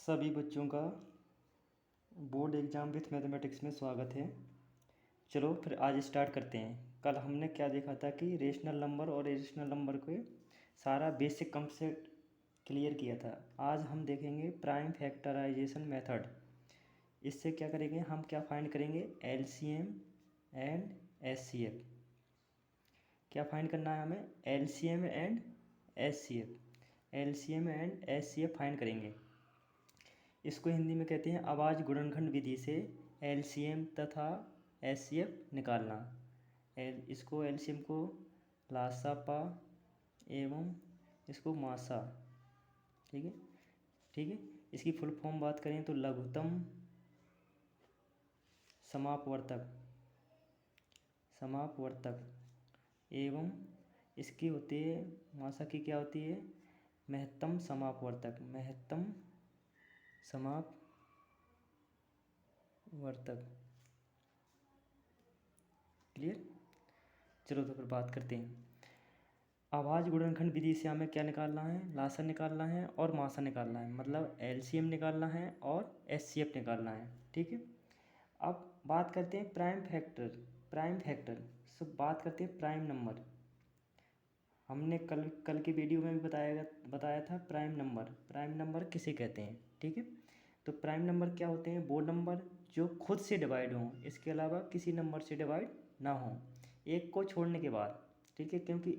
सभी बच्चों का बोर्ड एग्ज़ाम विथ मैथमेटिक्स में स्वागत है। चलो फिर आज स्टार्ट करते हैं। कल हमने क्या देखा था कि रेशनल नंबर और इरेशनल नंबर के सारा बेसिक कंसेप्ट क्लियर किया था। आज हम देखेंगे प्राइम फैक्टराइजेशन मेथड। इससे क्या करेंगे, हम क्या फाइंड करेंगे, एलसीएम एंड एचसीएफ। क्या फाइंड करना है हमें, LCM and HCF. LCM and HCF find करेंगे। इसको हिंदी में कहते हैं आवाज़ गुणनखंड विधि से एलसीएम तथा एचसीएफ निकालना। इसको एलसीएम को लासापा एवं इसको मासा, ठीक है। ठीक है, इसकी फुल फॉर्म बात करें तो लघुत्तम समापवर्तक एवं इसकी होती है, मासा की क्या होती है, महत्तम समापवर्तक। क्लियर। चलो तो फिर बात करते हैं। आवाज़ गुणनखंड विधि से हमें क्या निकालना है, लासा निकालना है और मासा निकालना है, मतलब एलसीएम निकालना है और एचसीएफ निकालना है, ठीक है। अब बात करते हैं प्राइम फैक्टर सब बात करते हैं प्राइम नंबर। हमने कल की वीडियो में भी बताया था प्राइम नंबर किसे कहते हैं, ठीक है। तो प्राइम नंबर क्या होते हैं, वो नंबर जो खुद से डिवाइड हों, इसके अलावा किसी नंबर से डिवाइड ना हो, एक को छोड़ने के बाद, ठीक है। क्योंकि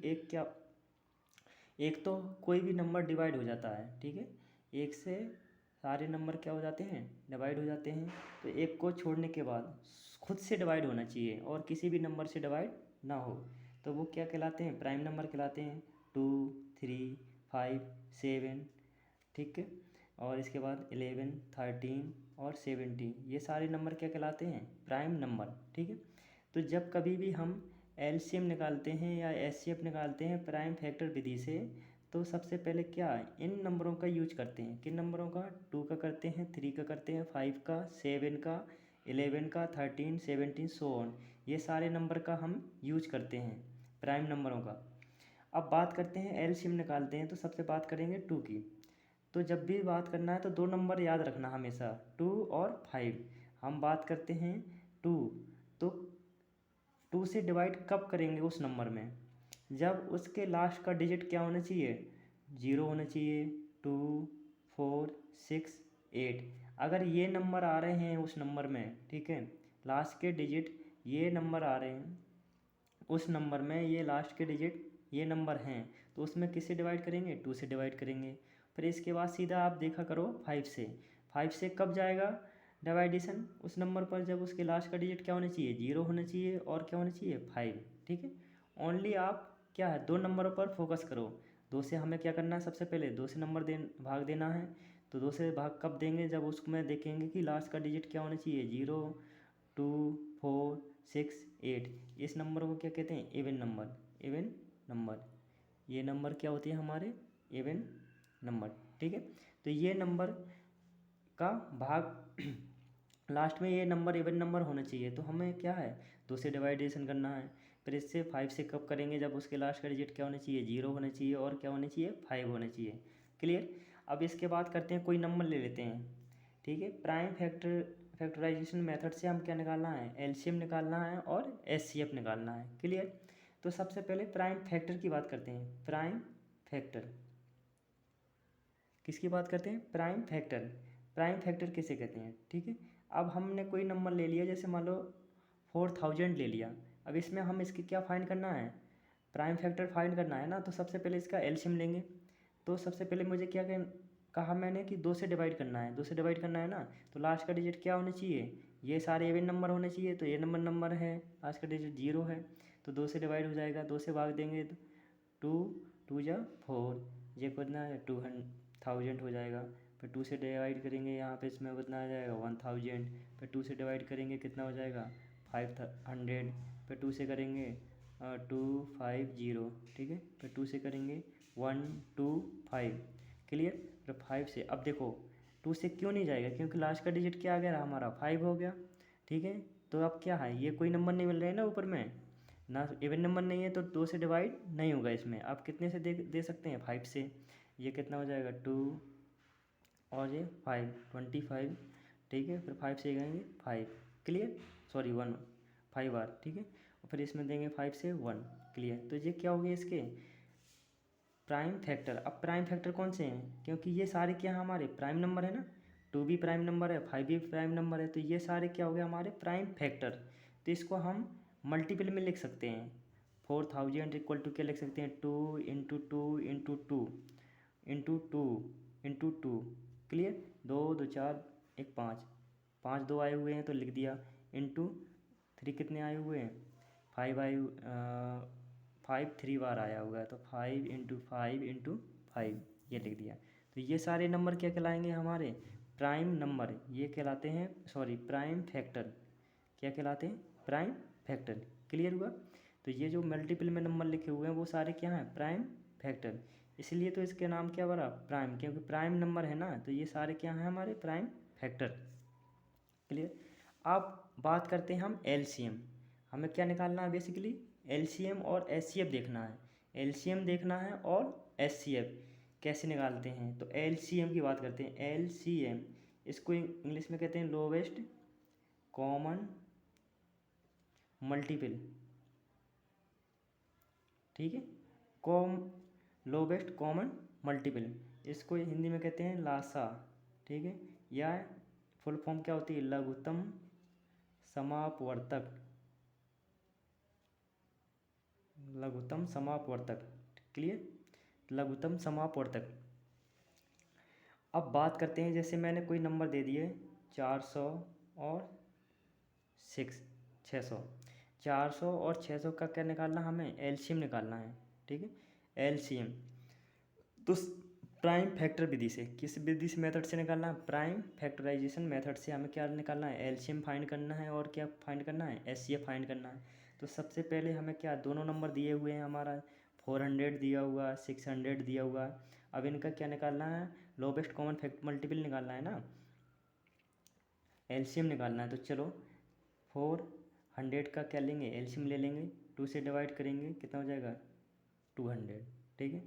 एक तो कोई भी नंबर डिवाइड हो जाता है, ठीक है। एक से सारे नंबर क्या हो जाते हैं, डिवाइड हो जाते हैं। तो एक को छोड़ने के बाद खुद से डिवाइड होना चाहिए और किसी भी नंबर से डिवाइड ना हो, तो वो क्या कहलाते हैं, प्राइम नंबर कहलाते हैं। 2, 3, 5, 7, ठीक है। और इसके बाद 11, 13 और 17, ये सारे नंबर क्या कहलाते हैं, प्राइम नंबर, ठीक है। तो जब कभी भी हम एलसीएम निकालते हैं या एचसीएफ निकालते हैं प्राइम फैक्टर विधि से, तो सबसे पहले क्या इन नंबरों का यूज करते हैं, किन नंबरों का, 2 का करते हैं, 3 का करते हैं, 5 का, 7 का, 11 का, 13, 17 सो ऑन, ये सारे नंबर का हम यूज करते हैं प्राइम नंबरों का। अब बात करते हैं एलसीएम निकालते हैं, तो सबसे बात करेंगे 2 की। तो जब भी बात करना है तो दो नंबर याद रखना हमेशा, 2 और 5। हम बात करते हैं 2, तो 2 से डिवाइड कब करेंगे उस नंबर में, जब उसके लास्ट का डिजिट क्या होना चाहिए, 0 होना चाहिए। 2, 4, 6, 8, अगर ये नंबर आ रहे हैं उस नंबर में, ठीक है, लास्ट के डिजिट ये नंबर आ रहे हैं उस नंबर में, ये लास्ट के डिजिट ये नंबर हैं, तो उसमें किससे डिवाइड करेंगे, 2 से डिवाइड करेंगे। फिर इसके बाद सीधा आप देखा करो 5 से कब जाएगा डिवाइडेशन उस नंबर पर, जब उसके लास्ट का डिजिट क्या होना चाहिए, 0 होना चाहिए और क्या होना चाहिए, 5, ठीक है। ओनली आप क्या है, दो नंबरों पर फोकस करो। 2 से हमें क्या करना है, सबसे पहले 2 से नंबर भाग देना है। तो 2 से भाग कब देंगे, जब उसमें देखेंगे कि लास्ट का डिजिट क्या होना चाहिए, 0, 2, 4, 6, 8, इस नंबर को क्या कहते हैं, इवन नंबर। ये नंबर क्या होती है हमारे, इवन नंबर, ठीक है। तो ये नंबर का भाग लास्ट में ये नंबर इवन नंबर होना चाहिए, तो हमें क्या है, 2 से डिवाइडेशन करना है। फिर इससे 5 से कब करेंगे, जब उसके लास्ट का डिजिट क्या होना चाहिए, 0 होना चाहिए और क्या होना चाहिए, 5 होना चाहिए। क्लियर। अब इसके बाद करते हैं, कोई नंबर ले लेते हैं, ठीक है। प्राइम फैक्टराइजेशन मेथड से हम क्या निकालना है, एलसीएम निकालना है और एचसीएफ निकालना है। क्लियर। तो सबसे पहले प्राइम फैक्टर की बात करते हैं। प्राइम फैक्टर किसकी बात करते हैं, प्राइम फैक्टर किसे कहते हैं, ठीक है। अब हमने कोई नंबर ले लिया, जैसे मान लो 4000 ले लिया। अब इसमें हम इसकी क्या फाइंड करना है, प्राइम फैक्टर फाइंड करना है ना, तो सबसे पहले इसका एलसीएम लेंगे। तो सबसे पहले मुझे क्या कहा मैंने कि 2 से डिवाइड करना है, 2 से डिवाइड करना है ना, तो लास्ट का डिजिट क्या होना चाहिए, ये सारे इवन नंबर होने चाहिए। तो ये नंबर है, लास्ट का डिजिट 0 है, तो 2 से डिवाइड हो जाएगा। 2 से भाग देंगे तो 2 जा 4, ये कितना है, 2000 हो जाएगा। फिर 2 से डिवाइड करेंगे, यहाँ पे इसमें कितना आ जाएगा, 1000। फिर 2 से डिवाइड करेंगे, कितना हो जाएगा, 500। फिर 2 से करेंगे 250, ठीक है। फिर 2 से करेंगे 125। क्लियर। फिर 5 से, अब देखो 2 से क्यों नहीं जाएगा, क्योंकि लास्ट का डिजिट क्या आ गया हमारा, 5 हो गया, ठीक है। तो अब क्या है, ये कोई नंबर नहीं मिल रहे हैं ना ऊपर में, ना इवन नंबर नहीं है, तो 2 से डिवाइड नहीं होगा इसमें। आप कितने से दे सकते हैं, 5 से। ये कितना हो जाएगा, और ये 5 25, ठीक है। फिर 5 से गएंगे 5, क्लियर, सॉरी 1 5 बार, ठीक है। और फिर इसमें देंगे 5 से 1, क्लियर। तो ये क्या हो गए इसके प्राइम फैक्टर। अब प्राइम फैक्टर कौन से हैं, क्योंकि ये सारे क्या हैं हमारे प्राइम नंबर है ना, 2 भी प्राइम नंबर है, 5 भी प्राइम नंबर है, तो ये सारे क्या हो गए हमारे प्राइम फैक्टर। तो इसको हम मल्टीपल में लिख सकते हैं। 4000 इक्वल टू क्या लिख सकते हैं, 2 into 2 into 2 into 2 into 2, clear. 2 2 4 1 5, 5 2 आए हुए हैं तो लिख दिया, इंटू 3 कितने आए हुए हैं, 5 आए, 5 3 बार आया हुआ है, तो 5 इंटू 5 इंटू 5 ये लिख दिया। तो ये सारे नंबर क्या कहलाएंगे हमारे प्राइम नंबर, ये कहलाते हैं, सॉरी प्राइम फैक्टर। क्या कहलाते हैं, प्राइम फैक्टर, क्लियर हुआ। तो ये जो मल्टीपल में नंबर लिखे हुए हैं वो सारे क्या हैं, प्राइम फैक्टर। इसलिए तो इसके नाम क्या बना, प्राइम, क्योंकि प्राइम नंबर है ना, तो ये सारे क्या हैं हमारे प्राइम फैक्टर, क्लियर। अब बात करते हैं हम एलसीएम। हमें क्या निकालना है बेसिकली, एलसीएम और एचसीएफ देखना है। एलसीएम देखना है और एचसीएफ कैसे निकालते हैं, तो एलसीएम की बात करते हैं। एलसीएम इसको इंग्लिश में कहते हैं लोवेस्ट कॉमन मल्टीपल, ठीक है, कॉम लोवेस्ट कॉमन मल्टीपल, इसको हिंदी में कहते हैं लासा, ठीक है। या फुल फॉर्म क्या होती है, लघुत्तम समापवर्तक, लघुत्तम समापवर्तक, क्लियर, लघुत्तम समापवर्तक। अब बात करते हैं, जैसे मैंने कोई नंबर दे दिए 400 और 600, 400 और 600 का क्या निकालना, हमें एलसीएम निकालना है, ठीक है, एलसीएम। तो प्राइम फैक्टर विधि से, किस विधि से, मेथड से निकालना है, प्राइम फैक्टराइजेशन मेथड से हमें क्या निकालना है, एलसीएम फाइंड करना है, और क्या फाइंड करना है, एचसीएफ फाइंड करना है। तो सबसे पहले हमें क्या, दोनों नंबर दिए हुए हैं हमारा, 400 दिया हुआ, 600 दिया हुआ। अब इनका क्या निकालना है, लोवेस्ट कॉमन फैक्ट मल्टीपल निकालना है ना, एलसीएम निकालना है। तो चलो 400 का क्या लेंगे, एलसीएम ले लेंगे, 2 से डिवाइड करेंगे, कितना हो जाएगा 200, ठीक है।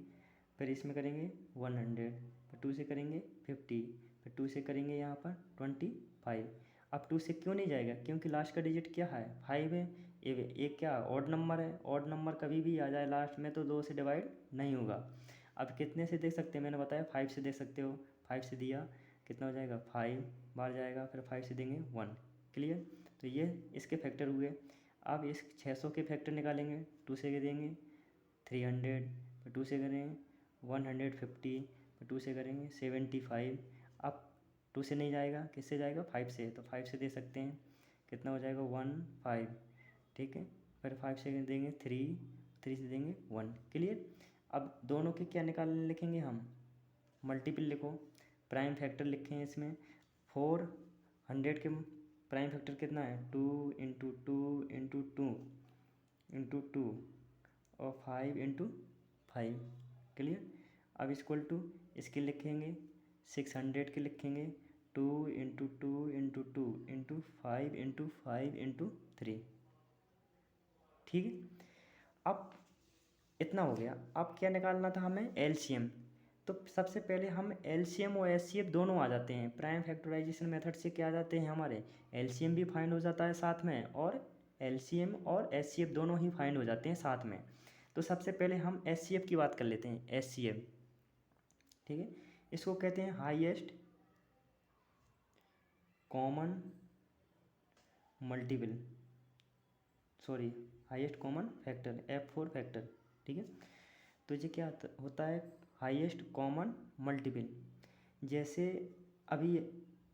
फिर इसमें करेंगे 100, फिर 2 से करेंगे 50, फिर 2 से करेंगे यहाँ पर 25। अब 2 से क्यों नहीं जाएगा, क्योंकि लास्ट का डिजिट क्या है, 5 है। एक क्या ऑड नंबर है, ऑड नंबर कभी भी आ जाए लास्ट में तो 2 से डिवाइड नहीं होगा। अब कितने से देख सकते हैं, मैंने बताया 5 से देख सकते हो, 5 से दिया कितना हो जाएगा, 5 बार जाएगा, फिर 5 से देंगे 1, क्लियर। तो ये इसके फैक्टर हुए। अब इस 600 के फैक्टर निकालेंगे, 2 से देंगे 300, फिर 2 से करेंगे 150, फिर 2 से करेंगे 75। अब 2 से नहीं जाएगा, किससे जाएगा, 5 से, तो 5 से दे सकते हैं, कितना हो जाएगा 15, ठीक है। फिर 5 से देंगे 3, 3 से देंगे 1, क्लियर। अब दोनों के क्या लिखेंगे हम, मल्टीपल लिखो, प्राइम फैक्टर लिखे हैं इसमें। 400 के प्राइम फैक्टर कितना है, 2 इंटू 2 इंटू 2 इंटू 2 और 5 इंटू 5, क्लियर। अब इक्वल टू इसके लिखेंगे 600 के लिखेंगे 2 into 2 into 2 into 5 into 5 into 3, ठीक है। अब इतना हो गया। अब क्या निकालना था हमें, एलसीएम। तो सबसे पहले हम एलसीएम और एचसीएफ दोनों आ जाते हैं, प्राइम फैक्टराइजेशन मेथड से क्या आ जाते हैं हमारे, एलसीएम भी फाइंड हो जाता है साथ में, और एलसीएम और एचसीएफ दोनों ही फाइंड हो जाते हैं साथ में। तो सबसे पहले हम एचसीएफ की बात कर लेते हैं, एचसीएफ, ठीक है। इसको कहते हैं highest common multiple, sorry highest common factor, F4 factor, ठीक है। तो ये क्या होता है, हाईएस्ट कॉमन मल्टीपल। जैसे अभी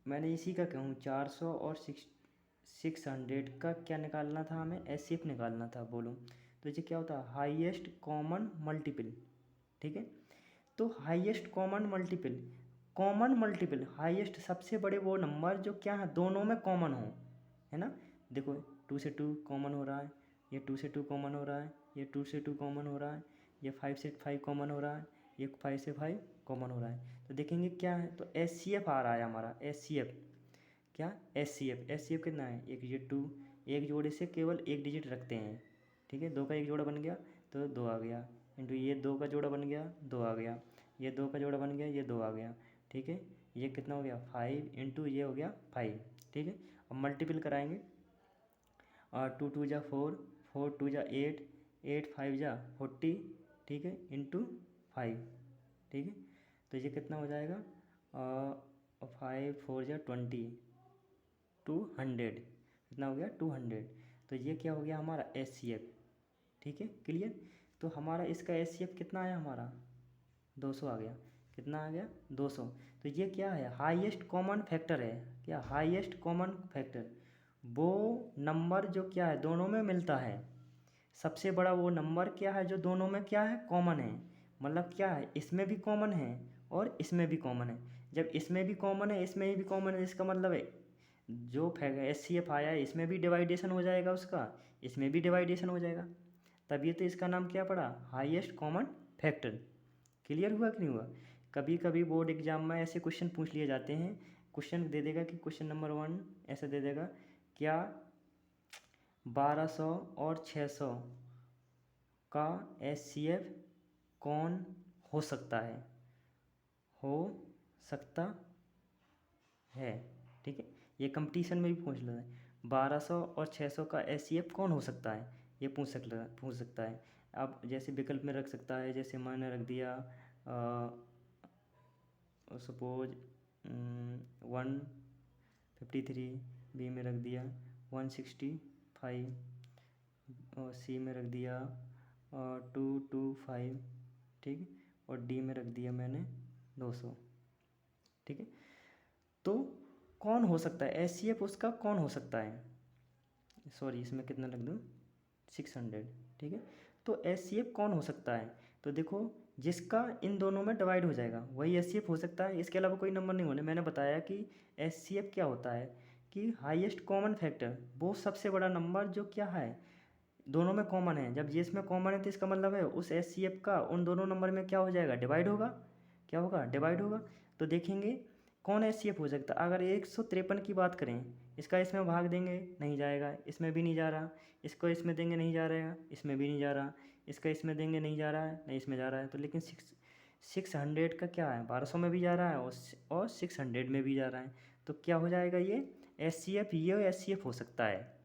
मैंने इसी का कहूँ 400 और 600 का क्या निकालना था हमें, एचसीएफ निकालना था, बोलो। तो ये क्या होता है, हाईएस्ट कॉमन मल्टीपल, ठीक है। तो हाईएस्ट कॉमन मल्टीपल हाईएस्ट सबसे बड़े वो नंबर जो क्या है दोनों में कॉमन हो, है ना। देखो 2 से 2 कॉमन हो रहा है, ये 2 से 2 कॉमन हो रहा है, ये 2 से 2 कॉमन हो रहा है, ये 5 से 5 कॉमन हो रहा है, ये 5 से 5 कॉमन हो रहा है। तो देखेंगे क्या है, तो एचसीएफ आ रहा है हमारा, एचसीएफ क्या, एचसीएफ कितना है, एक डिजिट 2, एक जोड़े से केवल एक डिजिट रखते हैं, ठीक है। 2 का एक जोड़ा बन गया तो 2 आ गया, इंटू ये 2 का जोड़ा बन गया 2 आ गया, ये 2 का जोड़ा बन गया ये 2 आ गया, ठीक है। ये कितना हो गया 5 इंटू ये हो गया 5, ठीक है। अब मल्टीपल कराएंगे, 2 2 जा 4, 4 2 जा 8, 8 5 जा 40, ठीक है, इंटू 5, ठीक है। तो ये कितना हो जाएगा 5 4 जा 20, 200, कितना हो गया 200। तो ये क्या हो गया हमारा HCF, ठीक है, क्लियर। तो हमारा इसका HCF कितना आया हमारा 200 आ गया, कितना आ गया 200। तो ये क्या है हाईएस्ट कॉमन फैक्टर है, क्या हाईएस्ट कॉमन फैक्टर, वो नंबर जो क्या है दोनों में मिलता है, सबसे बड़ा वो नंबर क्या है जो दोनों में क्या है कॉमन है, मतलब क्या है इसमें भी कॉमन है और इसमें भी कॉमन है। जब इसमें भी कॉमन है इसमें भी कॉमन है, इसका मतलब है जो HCF आया है इसमें भी डिवाइडेशन हो जाएगा उसका, इसमें भी डिवाइडेशन हो जाएगा, तभी तो इसका नाम क्या पड़ा हाईएस्ट कॉमन फैक्टर। क्लियर हुआ कि नहीं हुआ। कभी कभी बोर्ड एग्जाम में ऐसे क्वेश्चन पूछ लिए जाते हैं, क्वेश्चन दे देगा कि क्वेश्चन नंबर 1 ऐसा दे देगा, क्या 1200 और 600 का HCF कौन हो सकता है, हो सकता है, ठीक है। ये कंपटीशन में भी पूछ लेता है 1200 और 600 का HCF कौन हो सकता है, ये पूछ सकता है। अब जैसे विकल्प में रख सकता है, जैसे मैंने रख दिया सपोज 153, बी में रख दिया 165 और सी में रख दिया 225, ठीक है, और डी में रख दिया मैंने 200, ठीक है। तो कौन हो सकता है HCF उसका कौन हो सकता है, सॉरी इसमें कितना रख दूँ 600, ठीक है। तो HCF कौन हो सकता है, तो देखो जिसका इन दोनों में डिवाइड हो जाएगा वही HCF हो सकता है, इसके अलावा कोई नंबर नहीं होने। मैंने बताया कि HCF क्या होता है कि हाईएस्ट कॉमन फैक्टर, वो सबसे बड़ा नंबर जो क्या है दोनों में कॉमन है। जब ये इसमें कॉमन है तो इसका मतलब है उस HCF का उन दोनों नंबर में क्या हो जाएगा डिवाइड होगा, क्या होगा डिवाइड होगा। तो देखेंगे कौन HCF हो सकता है। अगर 153 की बात करें, इसका इसमें भाग देंगे नहीं जाएगा, इसमें भी नहीं जा रहा, इसको इसमें देंगे नहीं जा रहेगा, इसमें भी नहीं जा रहा, इसका इसमें देंगे नहीं जा रहा है, नहीं इसमें जा रहा है। तो लेकिन 600 का क्या है 1200 में भी जा रहा है और 600 में भी जा रहा है, तो क्या हो जाएगा ये HCF, ये HCF हो सकता है।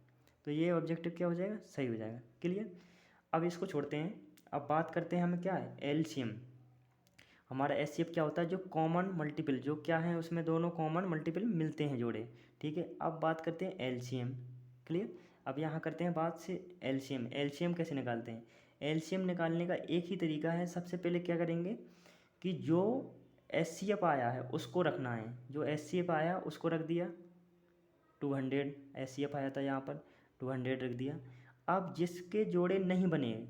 तो ये ऑब्जेक्टिव क्या हो जाएगा सही हो जाएगा, क्लियर। अब इसको छोड़ते हैं, अब बात करते हैं हमें क्या है LCM। हमारा HCF क्या होता है जो कॉमन मल्टीपल, जो क्या है उसमें दोनों कॉमन मल्टीपल मिलते हैं जोड़े, ठीक है। अब बात करते हैं LCM, क्लियर। अब यहाँ करते हैं बात से LCM कैसे निकालते हैं। LCM निकालने का एक ही तरीका है, सबसे पहले क्या करेंगे कि जो HCF आया है उसको रखना है, जो HCF आया उसको रख दिया 200, HCF आया था यहाँ पर 200 रख दिया। अब जिसके जोड़े नहीं बने,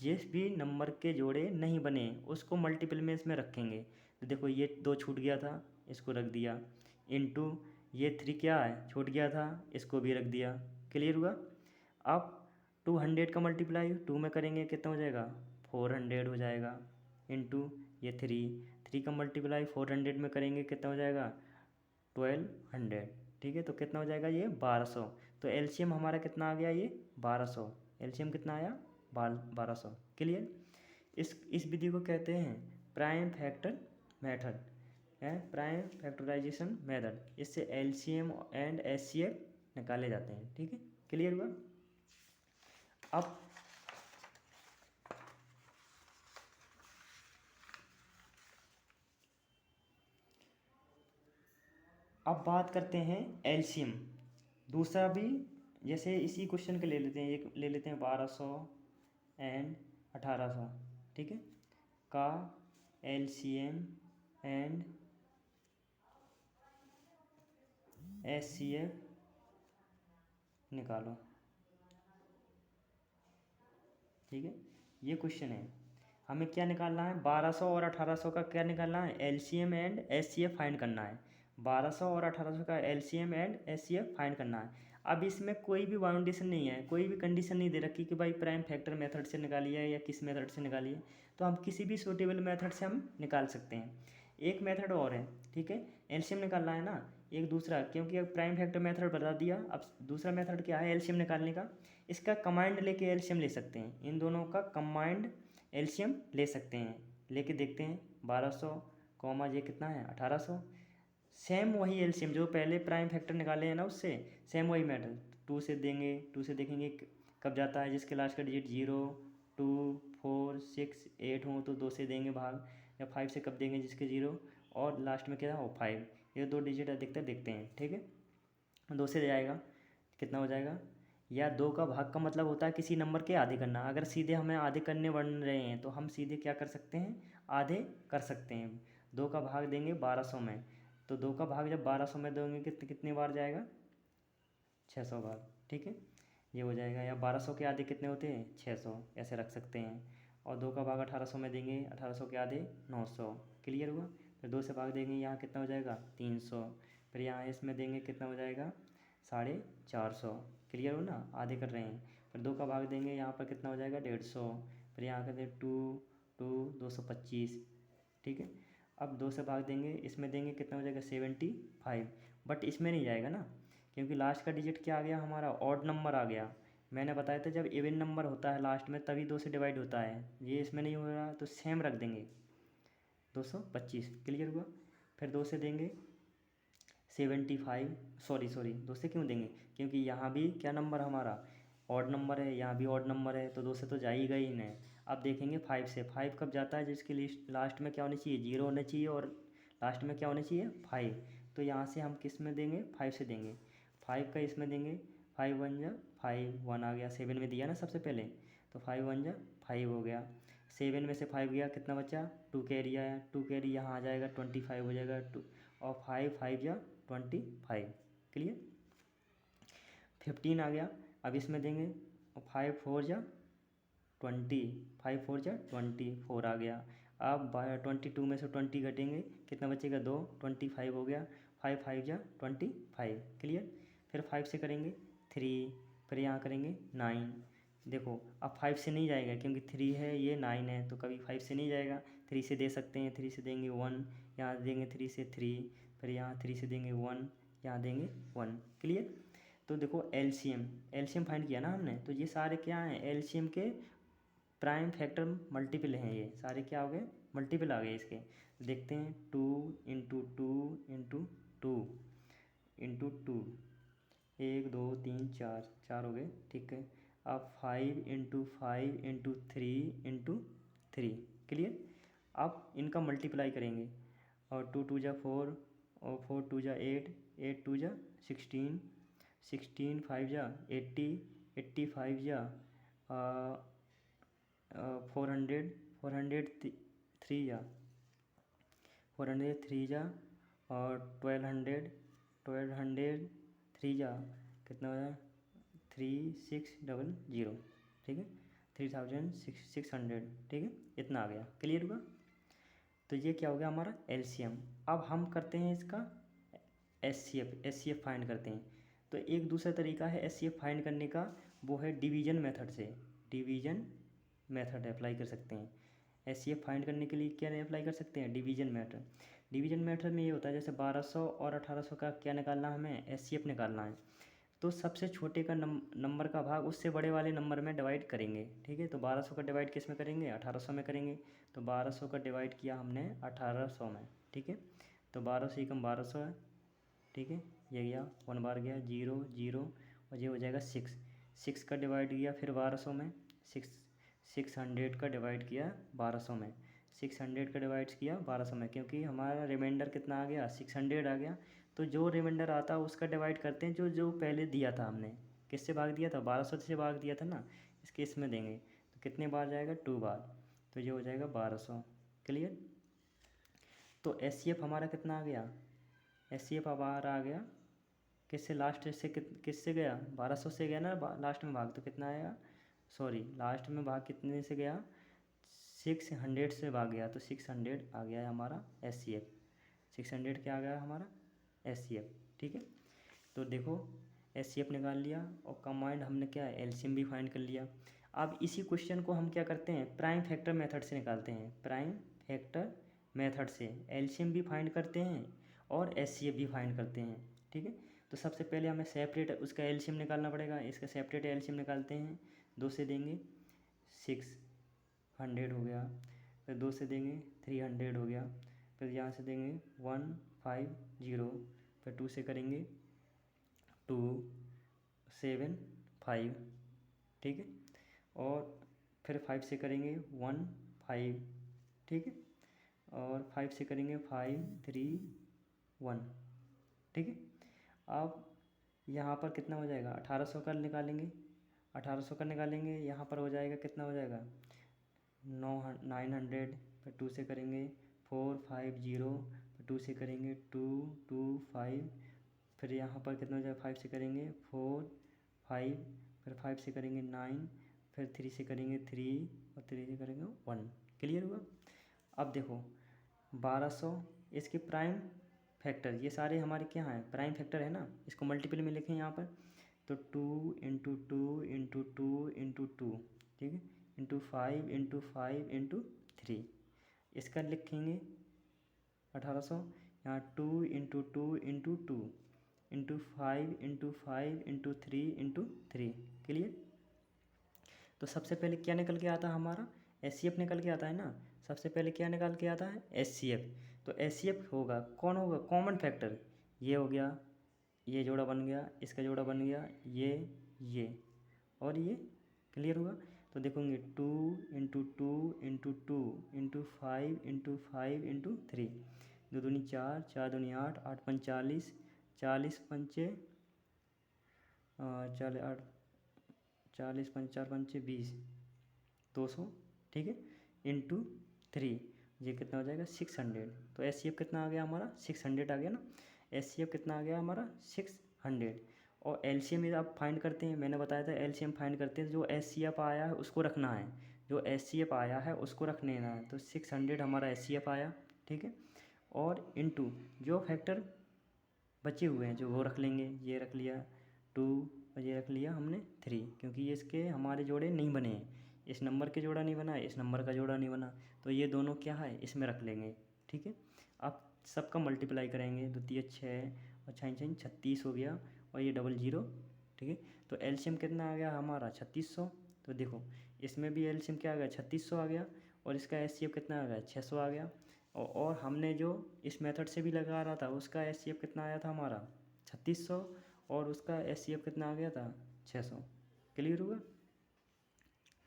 जिस भी नंबर के जोड़े नहीं बने उसको मल्टीपल में इसमें रखेंगे। तो देखो ये 2 छूट गया था, इसको रख दिया, इनटू ये 3 क्या है छूट गया था, इसको भी रख दिया, क्लियर हुआ। अब 200 का मल्टीप्लाई 2 में करेंगे कितना हो जाएगा 400 हो जाएगा, इनटू ये 3 का मल्टीप्लाई 400 में करेंगे कितना हो जाएगा 1200, ठीक है। तो कितना हो जाएगा ये 1200। तो LCM हमारा कितना आ गया ये 1200, LCM कितना आया 1200, क्लियर। इस विधि को कहते हैं प्राइम फैक्टर मेथड, है प्राइम फैक्टराइजेशन मेथड। इससे LCM एंड HCF निकाले जाते हैं, ठीक है, क्लियर हुआ। अब बात करते हैं LCM दूसरा भी, जैसे इसी क्वेश्चन के ले लेते हैं, एक ले लेते हैं 1200 एंड 1800, ठीक है, का LCM एंड HCF निकालो, ठीक है। ये क्वेश्चन है, हमें क्या निकालना है 1200 और 1800 का क्या निकालना है LCM एंड HCF फाइंड करना है। 1200 और 1800 का LCM एंड HCF फाइंड करना है। अब इसमें कोई भी बाउंडेशन नहीं है, कोई भी कंडीशन नहीं दे रखी कि भाई प्राइम फैक्टर मेथड से निकालिए या किस मेथड से निकालिए, तो हम किसी भी सूटेबल मेथड से हम निकाल सकते हैं। एक मेथड और है, ठीक है, LCM निकालना है ना, एक दूसरा, क्योंकि अब प्राइम फैक्टर मेथड बता दिया, अब दूसरा मेथड क्या है LCM निकालने का, इसका कमांड लेके LCM ले सकते हैं, इन दोनों का कमांड LCM ले सकते हैं। लेके देखते हैं 1200 कॉमा ये कितना है 1800, सेम वही एलसीएम जो पहले प्राइम फैक्टर निकाले हैं ना, उससे सेम वही मैटर। 2 से देंगे, 2 से देखेंगे कब जाता है, जिसके लास्ट का डिजिट 0, 2, 4, 6, 8 हो तो 2 से देंगे भाग, या 5 से कब देंगे जिसके 0 और लास्ट में क्या हो 5। ये 2 डिजिट अधिकतर देखते हैं, ठीक है। 2 से जाएगा कितना हो जाएगा, या 2 का भाग का मतलब होता है किसी नंबर के आधे करना। अगर सीधे हमें आधे करने बन रहे हैं तो हम सीधे क्या कर सकते हैं, आधे कर सकते हैं। 2 का भाग देंगे 1200 में, तो 2 का भाग जब 1200 में देंगे कितनी बार जाएगा, 600 बार, ठीक है। ये हो जाएगा। या 1200 के आधे कितने होते हैं, 600, ऐसे रख सकते हैं। और 2 का भाग 1800 में देंगे, 1800 के आधे 900, क्लियर हुआ। फिर 2 से भाग देंगे, यहाँ कितना हो जाएगा 300। फिर यहाँ इसमें देंगे कितना हो जाएगा 450, क्लियर हो ना, आधे कर रहे हैं। फिर 2 का भाग देंगे, यहाँ पर कितना हो जाएगा 150। फिर यहाँ करते हैं 225, ठीक है। अब 2 से भाग देंगे, इसमें देंगे कितना हो जाएगा 75। बट इसमें नहीं जाएगा ना, क्योंकि लास्ट का डिजिट क्या आ गया हमारा, ऑड नंबर आ गया। मैंने बताया था जब इवन नंबर होता है लास्ट में तभी 2 से डिवाइड होता है, ये इसमें नहीं हो रहा तो सेम रख देंगे 225, क्लियर हुआ। फिर 2 से देंगे 75, सॉरी 2 से क्यों देंगे, क्योंकि यहाँ भी क्या नंबर हमारा ऑड नंबर है, यहाँ भी ऑड नंबर है, तो 2 से तो जा ही गई नहीं। अब देखेंगे 5 से, 5 कब जाता है, जिसकी लिस्ट लास्ट में क्या होनी चाहिए 0 होना चाहिए और लास्ट में क्या होना चाहिए 5। तो यहाँ से हम किस में देंगे, 5 से देंगे। 5 का इसमें देंगे, 5 1 जा 5, 1 आ गया, 7 में दिया ना सबसे पहले, तो 5 1 जा 5 हो गया। 7 में से 5 गया, कितना बचा 2 कैरी आया, 2 कैरी यहाँ आ जाएगा 25 हो जाएगा 2, और 5 5 जा 25, क्लियर। 15 आ गया, अब इसमें देंगे, और 5 4 जा 20, 5 4 जा 24 आ गया। अब 22 में से 20 घटेंगे, कितना बचेगा 2, 25 हो गया। 5 5 जा 25, क्लियर। फिर 5 से करेंगे 3, फिर यहाँ करेंगे 9। देखो अब 5 से नहीं जाएगा क्योंकि 3 है, ये 9 है, तो कभी 5 से नहीं जाएगा। 3 से दे सकते हैं, 3 से देंगे 1, यहाँ देंगे 3 से 3, फिर यहाँ 3 से देंगे 1, यहाँ देंगे 1, क्लियर। तो देखो एलसीएम फाइंड किया ना हमने, तो ये सारे क्या हैं एलसीएम के प्राइम फैक्टर मल्टीपल हैं, ये सारे क्या हो गए मल्टीपल आ गए इसके। देखते हैं 2 इंटू 2 इंटू 2 इंटू 2, 1 2 3 4, 4 हो गए, ठीक है। अब 5 इंटू 5 इंटू 3 इंटू 3, क्लियर। अब इनका मल्टीप्लाई करेंगे, और 2 2 जा 4, और 4 2 जा 8, 8 2 जा 16, 16 5 जा 80, 85 जा 400, 403 जा 403 जा, और 1200, 1203 जा कितना हो जाए 3600, ठीक है, 3600, ठीक है, इतना आ गया, क्लियर हुआ। तो ये क्या हो गया हमारा एलसीएम। अब हम करते हैं इसका एचसीएफ फाइंड करते हैं। तो एक दूसरा तरीका है एचसीएफ फाइंड करने का, वो है डिवीजन मेथड से, डिवीजन मेथड अप्लाई कर सकते हैं। एचसीएफ फाइंड करने के लिए क्या अप्लाई कर सकते हैं, डिवीजन मेथड। डिवीजन मेथड में ये होता है जैसे 1200 और 1800 का क्या निकालना है हमें, एचसीएफ निकालना है। तो सबसे छोटे का नंबर का भाग उससे बड़े वाले नंबर में डिवाइड करेंगे, ठीक है। तो 1200 का डिवाइड किस में करेंगे, 1800 में करेंगे। तो 1200 का डिवाइड किया हमने 1800 में, ठीक है। तो 12 से कम 1200 है, ठीक है। ये गया 1 बार गया 0 0, और ये हो जाएगा 6, 6 का डिवाइड किया फिर 1200 में, 600 का डिवाइड किया 1200 में, 600 का डिवाइड किया 1200 में, क्योंकि हमारा रिमाइंडर कितना आ गया 600 आ गया। तो जो रिमाइंडर आता है उसका डिवाइड करते हैं, जो जो पहले दिया था हमने, किससे भाग दिया था 1200 से भाग दिया था ना, इसके इसमें देंगे। तो कितने बार जाएगा 2 बार, तो ये हो जाएगा 1200, क्लियर। तो एचसीएफ हमारा कितना आ गया, एचसीएफ हमारा आ गया किससे, लास्ट से किससे गया 1200 से गया ना लास्ट में भाग, तो कितना आएगा, सॉरी लास्ट में भाग कितने से गया 600 से भाग गया, तो 600 आ गया है हमारा एचसीएफ। 600 क्या आ गया हमारा एचसीएफ, ठीक है। तो देखो एचसीएफ निकाल लिया, और कंबाइंड हमने क्या एलसीएम भी फाइंड कर लिया। अब इसी क्वेश्चन को हम क्या करते हैं प्राइम फैक्टर मेथड से निकालते हैं, प्राइम फैक्टर मेथड से एलसीएम भी फाइंड करते हैं और एचसीएफ भी फाइंड करते हैं, ठीक है। तो सबसे पहले हमें सेपरेट उसका एलसीएम निकालना पड़ेगा, इसका सेपरेट एलसीएम निकालते हैं। 2 से देंगे 600 हो गया, फिर 2 से देंगे 300 हो गया, फिर यहाँ से देंगे 1 50, फिर 2 से करेंगे 2 7 5, ठीक है। और फिर 5 से करेंगे 1 5, ठीक है। और 5 से करेंगे 5 3 1, ठीक है। अब यहाँ पर कितना हो जाएगा, 1800 का निकालेंगे, 1800 का निकालेंगे, यहाँ पर हो जाएगा कितना हो जाएगा 900, फिर 2 से करेंगे 450, फिर 2 से करेंगे 2 2 5, फिर यहाँ पर कितना हो जाएगा 5 से करेंगे 4 5, फिर 5 से करेंगे 9, फिर 3 से करेंगे 3 और 3 से करेंगे 1। क्लियर हुआ। अब देखो 1200 इसके प्राइम फैक्टर, ये सारे हमारे क्या हैं, प्राइम फैक्टर है ना, इसको मल्टीपल में लिखें यहाँ पर, तो 2 इंटू 2 इंटू 2 इंटू 2, ठीक है, इंटू 5 इंटू 5 इंटू 3, इसका लिखेंगे 1800। यहाँ 2 into 2 into 2 into 5 into 5 into 3 into 3। Clear. तो सबसे पहले क्या निकल के आता है हमारा, एच निकल के आता है ना। सबसे पहले क्या निकाल के आता है, एच। तो एच होगा, कौन होगा, कॉमन फैक्टर, ये हो गया, ये जोड़ा बन गया, इसका जोड़ा बन गया, ये और ये। क्लियर हुआ। तो देखोगे 2 into 2 into 2 into 5 into 5 into 3, 2 दूनी 4, 4 दूनी 8, 8 पंच 40, 40 पंचे 8, 40 पंच 4 पंचे 20, 200, ठीक है, इंटू 3, ये कितना हो जाएगा 600। तो एच कितना आ गया हमारा 600 आ गया ना। एच कितना आ गया हमारा 600। और एलसीएम आप फाइंड करते हैं, मैंने बताया था एलसीएम फाइंड करते हैं, जो एच आया है उसको रखना है, जो एच आया है उसको रख लेना है। तो 600 हमारा एच आया, ठीक है। और इंटू जो फैक्टर बचे हुए हैं जो वो रख लेंगे, ये रख लिया 2 और ये रख लिया हमने 3, क्योंकि ये इसके हमारे जोड़े नहीं बने हैं, इस नंबर के जोड़ा नहीं बना है, इस नंबर का जोड़ा नहीं बना, तो ये दोनों क्या है इसमें रख लेंगे, ठीक है। अब सबका मल्टीप्लाई करेंगे, 2 3 6 और 6 6 36 हो गया, और ये 00, ठीक है। तो एलसीएम कितना आ गया हमारा 3600। तो देखो इसमें भी एलसीएम क्या आ गया 3600 आ गया, और इसका एचसीएफ कितना आ गया 600 आ गया। और हमने जो इस मेथड से भी लगा रहा था उसका एचसीएफ कितना आया था हमारा 3600, और उसका एचसीएफ कितना आ गया था 600। क्लियर हुआ,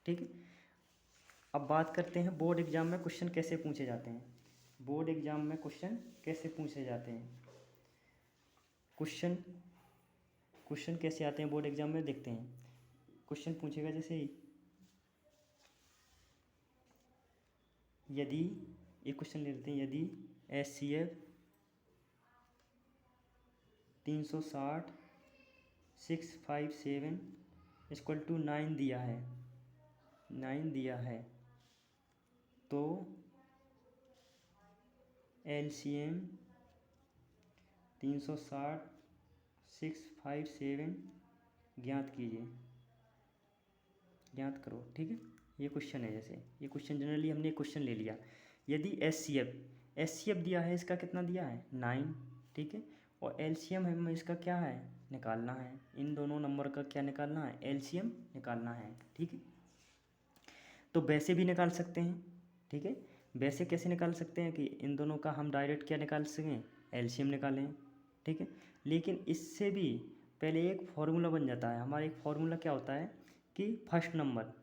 ठीक है। अब बात करते हैं बोर्ड एग्जाम में क्वेश्चन कैसे पूछे जाते हैं। बोर्ड एग्जाम में क्वेश्चन कैसे पूछे जाते हैं, क्वेश्चन कैसे आते हैं बोर्ड एग्जाम में, देखते हैं। क्वेश्चन पूछेगा जैसे यदि, एक क्वेश्चन ले लेते हैं, यदि एचसीएफ 360 657 इक्वल टू 9 दिया है, 9 दिया है, तो एलसीएम 360 657 ज्ञात कीजिए, ज्ञात करो, ठीक है। ये क्वेश्चन है, जैसे ये क्वेश्चन जनरली हमने क्वेश्चन ले लिया। यदि एचसीएफ दिया है, इसका कितना दिया है 9, ठीक है। और एलसीएम हमें इसका क्या है निकालना है, इन दोनों नंबर का क्या निकालना है, एलसीएम निकालना है, ठीक है। तो वैसे भी निकाल सकते हैं, ठीक है। वैसे कैसे निकाल सकते हैं कि इन दोनों का हम डायरेक्ट क्या निकाल सकें, एलसीएम निकालें, ठीक है। लेकिन इससे भी पहले एक फार्मूला बन जाता है हमारा। एक फार्मूला क्या होता है कि first number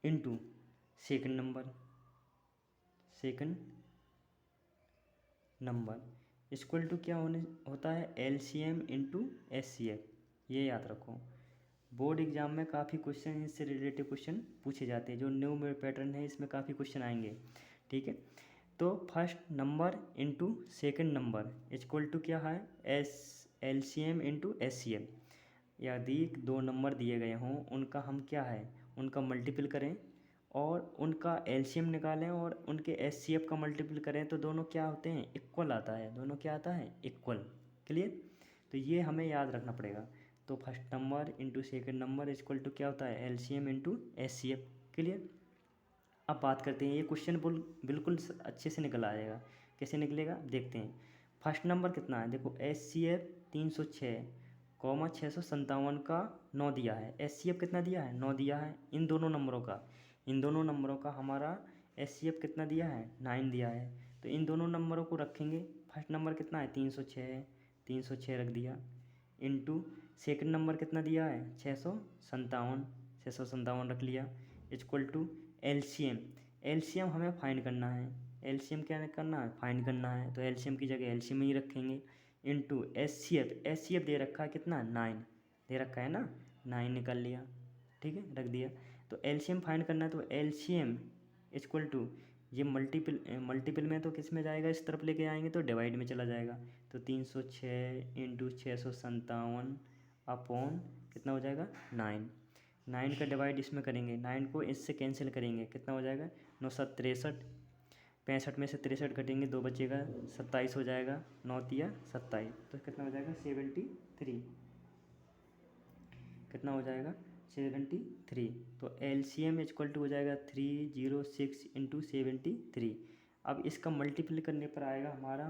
into second number equal to क्या होता है, एलसीएम इंटू एचसीएफ। ये याद रखो, बोर्ड एग्जाम में काफ़ी क्वेश्चन इससे रिलेटेड क्वेश्चन पूछे जाते हैं, जो न्यू पैटर्न है इसमें काफ़ी क्वेश्चन आएंगे, ठीक है। तो first number into second number equal to क्या है, एलसीएम इंटू एचसीएफ। यदि 2 नंबर दिए गए हों, उनका हम क्या है, उनका मल्टीपल करें और उनका एलसीएम निकालें और उनके एचसीएफ का मल्टीपल करें, तो दोनों क्या होते हैं, इक्वल आता है, दोनों क्या आता है, इक्वल। क्लियर। तो ये हमें याद रखना पड़ेगा। तो first number into second number equal to क्या होता है, एलसीएम इंटू एचसीएफ। क्लियर। अब बात करते हैं, ये क्वेश्चन बिल्कुल अच्छे से निकल आएगा। कैसे निकलेगा देखते हैं। फर्स्ट नंबर कितना है, देखो एचसीएफ 306 कॉमा 657 का 9 दिया है, एचसीएफ कितना दिया है 9 दिया है। इन दोनों नंबरों का हमारा HCF कितना दिया है, 9 दिया है। तो इन दोनों नंबरों को रखेंगे। फर्स्ट नंबर कितना है, 306 है, 306 रख दिया। इनटू सेकंड नंबर कितना दिया है, 657, 657 रख लिया। इक्वल टू LCM, LCM हमें फाइंड करना है। LCM क्या करना है, फाइंड करना है। तो LCM की जगह LCM ही रखेंगे। इनटू HCF, HCF दे रखा है कितना, 9 दे रखा है ना, 9 निकाल लिया, ठीक है, रख दिया। तो LCM फाइंड करना है, तो LCM इक्वल टू ये मल्टीपल में तो किस में जाएगा, इस तरफ लेके आएंगे तो डिवाइड में चला जाएगा। तो 306 इंटू 657 अपॉन कितना हो जाएगा, 9। 9 का डिवाइड इसमें करेंगे, 9 को इससे कैंसिल करेंगे, कितना हो जाएगा, 9 7 63, 65 में से 63 घटेंगे, 2 बचेगा, 27 हो जाएगा, 9 तिया 27, तो कितना हो जाएगा 73, कितना हो जाएगा 73। तो LCM इक्वल टू हो जाएगा 306 इंटू 73। अब इसका मल्टीप्लाई करने पर आएगा हमारा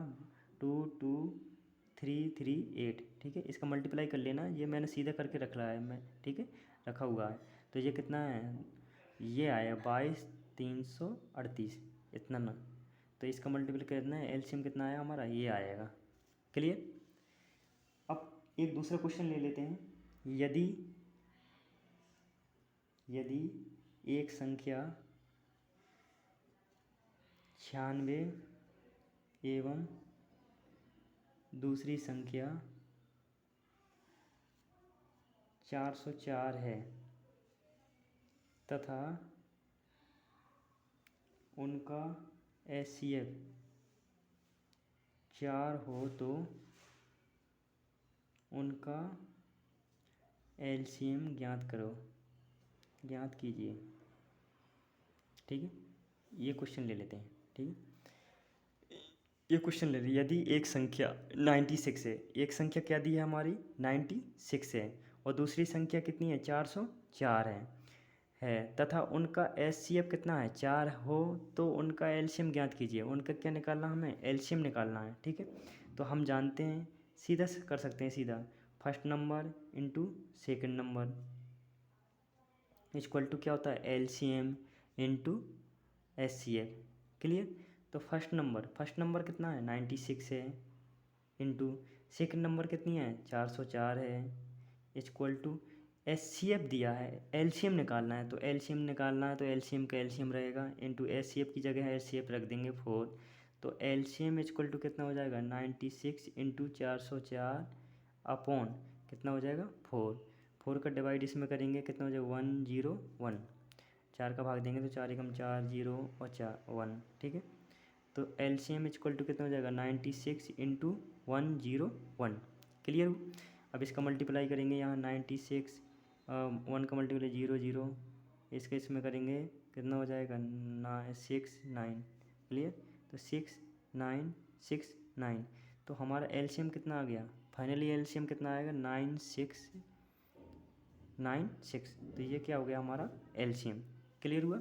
22338, ठीक है। इसका मल्टीप्लाई कर लेना, ये मैंने सीधा करके रख रहा है मैं, ठीक है, रखा हुआ है। तो ये कितना है, ये आया 22338, इतना ना। तो इसका मल्टीप्लाई करना है, LCM कितना आया हमारा, ये आएगा। क्लियर। अब एक दूसरा क्वेश्चन ले लेते हैं। यदि एक संख्या 96 एवं दूसरी संख्या 404 है तथा उनका HCF 4 हो तो उनका LCM ज्ञात कीजिए, ठीक है। ये क्वेश्चन ले लेते हैं, ठीक है। ये क्वेश्चन ले लीजिए। यदि एक संख्या 96 है, एक संख्या क्या दी है हमारी, 96 है, और दूसरी संख्या कितनी है, 404 है तथा उनका HCF कितना है, 4 हो तो उनका LCM ज्ञात कीजिए। उनका क्या निकालना, हमें LCM निकालना है, ठीक है। तो हम जानते हैं, सीधा कर सकते हैं, सीधा first number into second number equal to क्या होता है, LCM इंटू HCF। क्लियर। तो फर्स्ट नंबर कितना है, 96 है, इंटू सेकेंड नंबर कितनी है, 404 है, इक्वल टू HCF दिया है, LCM निकालना है। तो LCM निकालना है, तो LCM का LCM रहेगा, इंटू HCF की जगह HCF रख देंगे 4। तो LCM इक्वल टू कितना हो जाएगा, 96 इंटू 404 अपॉन कितना हो जाएगा, 4 का डिवाइड इसमें करेंगे, कितना हो जाएगा 101, 4 का भाग देंगे तो 4 एकम 4, 0 और 4 1, ठीक है। तो LCM इक्वल टू कितना हो जाएगा, 96 इंटू 101। क्लियर हो। अब इसका मल्टीप्लाई करेंगे, यहाँ 96 1 का मल्टीप्लाई 0 0, इसके इसमें करेंगे, कितना हो जाएगा 6 9। क्लियर। तो 6 9 6 9, तो हमारा LCM कितना आ गया, फाइनली LCM कितना आएगा, 9696। तो ये क्या हो गया हमारा LCM। क्लियर हुआ।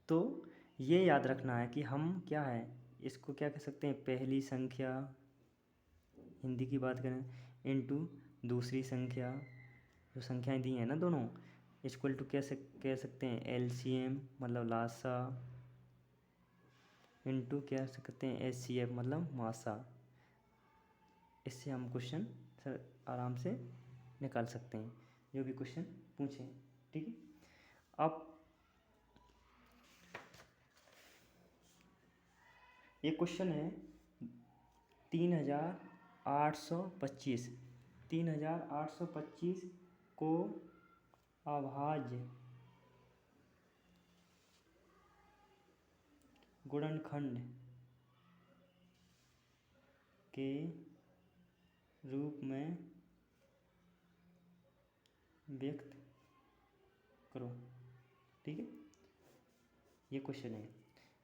तो ये याद रखना है कि हम क्या है, इसको क्या कह सकते हैं, पहली संख्या, हिंदी की बात करें, इनटू दूसरी संख्या, जो संख्याएं दी हैं ना दोनों, इक्वल टू कैसे कह सकते हैं, LCM मतलब लासा, इनटू क्या सकते हैं, HCF मतलब मासा। इससे हम क्वेश्चन सर आराम से निकाल सकते हैं, जो भी क्वेश्चन पूछें, ठीक है। अब ये क्वेश्चन है 3825 को अभाज्य गुणनखंड के रूप में व्यक्त करो, ठीक है। ये क्वेश्चन है,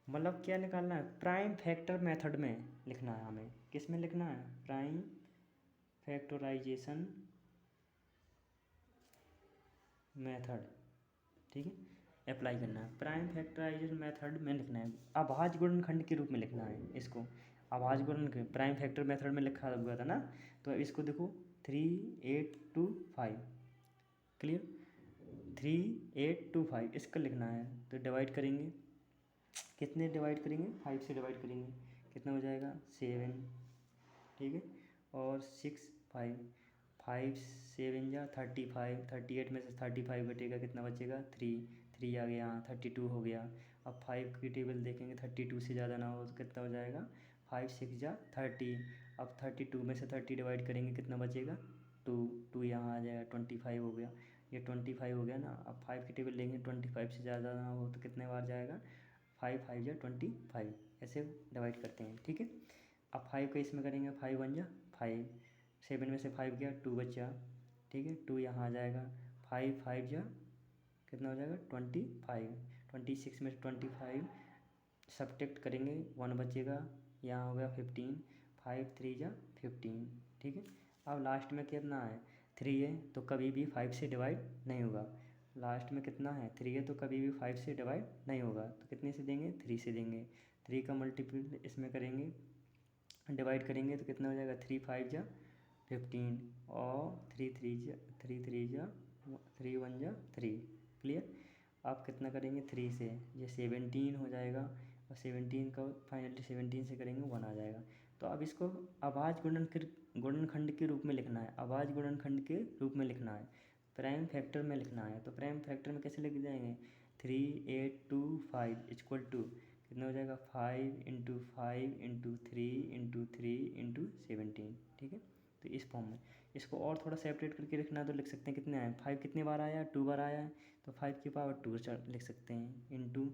मतलब क्या निकालना है, प्राइम फैक्टर मेथड में लिखना है हमें। किस में लिखना है, प्राइम फैक्टराइजेशन मेथड, ठीक है, अप्लाई करना है। प्राइम फैक्टराइजेशन मेथड में लिखना है, अभाज्य गुणनखंड के रूप में लिखना है इसको। अभाज्य गुणनखंड प्राइम फैक्टर मेथड में लिखा हुआ था ना, तो इसको देखो 3825, क्लियर, 3825 इसका लिखना है। तो डिवाइड करेंगे, कितने डिवाइड करेंगे, 5 से डिवाइड करेंगे, कितना हो जाएगा 7, ठीक है। और 6 5 5 7 जा 35, 38 में से 35 घटेगा, कितना बचेगा 3, 3 आ गया, 32 हो गया। अब 5 की टेबल देखेंगे, 32 से ज़्यादा ना हो तो कितना हो जाएगा 5 6 जा 30। अब 32 में से 30 डिवाइड करेंगे, कितना बचेगा 2, 2 यहाँ आ जाएगा, 25 हो गया, ये 25 हो गया ना। अब 5 की टेबल लेंगे, 25 से ज़्यादा ना हो तो कितने बार जाएगा 5 5 जा 25, ऐसे डिवाइड करते हैं, ठीक है। अब 5 को इसमें करेंगे, 5 1 जा 5, 7 में से 5 गया 2 बचा, ठीक है, 2 यहाँ आ जाएगा, 5 5 जा कितना हो जाएगा 25, 26 में से 25 सब्ट्रैक्ट करेंगे, 1 बचेगा, यहाँ हो गया 15, 5 3 जा 15, ठीक है। अब लास्ट में कितना है 3 है, तो कभी भी 5 से डिवाइड नहीं होगा। लास्ट में कितना है 3 है, तो कभी भी 5 से डिवाइड नहीं होगा, तो कितने से देंगे 3 से देंगे। 3 का मल्टीपल इसमें करेंगे, डिवाइड करेंगे तो कितना हो जाएगा 3 5 जा 15, और 3 3 जा 3 3 जा 3 1 जा 3, क्लियर। आप कितना करेंगे 3 से, ये 17 हो जाएगा, और 17 का फाइनली 17 से करेंगे 1 आ जाएगा। तो अब इसको अभाज्य गुणनखंड के रूप में लिखना है, अभाज्य गुणनखंड के रूप में लिखना है, प्राइम फैक्टर में लिखना है। तो प्राइम फैक्टर में कैसे लिख जाएंगे 3 8 2 5 इक्वल टू कितना हो जाएगा 5 इंटू 5 इंटू 3 इंटू 3 इंटू 17, ठीक है। तो इस फॉर्म में इसको और थोड़ा सेपरेट करके लिखना है तो लिख सकते हैं कितने आए 5 कितने बार आया है 2 बार आया है, तो 5 की पावर 2 लिख सकते हैं, इंटू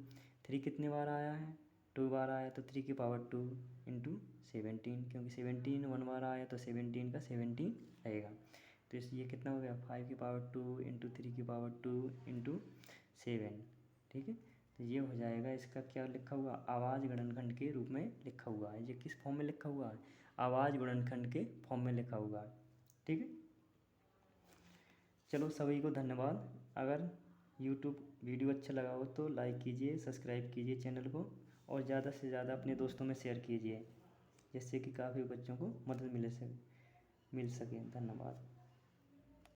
3 कितने बार आया है 2 बार आया, तो 3 की पावर 2 इंटू 17, क्योंकि 17 1 बार आया तो 17 का 17 रहेगा। तो इस ये कितना हो गया 5 की पावर 2 इंटू 3 की पावर 2 इंटू 7, ठीक है। तो ये हो जाएगा, इसका क्या लिखा हुआ आवाज़ गुणनखंड के रूप में लिखा हुआ है। ये किस फॉर्म में लिखा हुआ है आवाज़ गुणनखंड के फॉर्म में लिखा हुआ है, ठीक है। चलो सभी को धन्यवाद। अगर यूट्यूब वीडियो अच्छा लगा हो तो लाइक कीजिए, सब्सक्राइब कीजिए चैनल को, और ज़्यादा से ज़्यादा अपने दोस्तों में शेयर कीजिए, जिससे कि काफ़ी बच्चों को मदद मिल सके। धन्यवाद।